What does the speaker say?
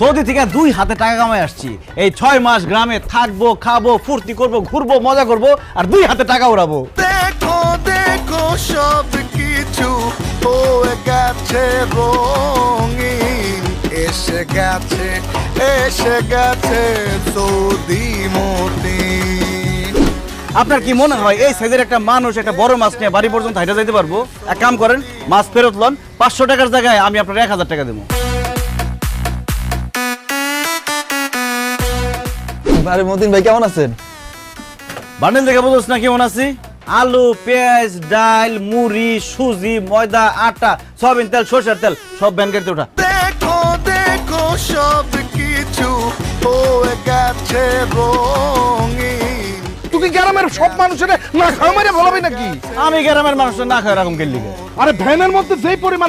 Saudi থেকে 2 হাতে টাকা কামাই আসছি। এই 6 মাস গ্রামে থাকবো, খাবো, ফুর্তি করব, ঘুরবো, মজা করব আর 2 হাতে টাকা উড়াবো। দেখো দেখো সব কিছু হয়ে গেছে রঙিন, এসে গেছে সৌদি মতিন। আপনার কি মনে হয় এই সাইজের একটা মানুষ একটা বড় মাছ নিয়ে বাড়ি পর্যন্ত হাইটা যাইতে পারবো? এক কাম করেন, মাছ ফেরত লন, 500 টাকার জায়গায় আমি আপনার 1000 টাকা দেবো। আরে মতিন ভাই কেমন আছেন? বান্ডেল দেখে বুঝছ না কেমন আছি? আলু, পেঁয়াজ, ডাল, মুড়ি, সুজি, ময়দা, আটা, সয়াবিন তেল, সরষের তেল সব ভ্যান গাড়িতে ওঠা। দেখো দেখো সব কিছু হয়ে গেছে রঙিন। তুই কি গ্রামের সব মানুষের না খাওয়া মারে বলাবি নাকি? আমি গ্রামের মানুষের না খায় এরকম গেলি। আরে ভ্যানের মধ্যে যেই পরিমাণে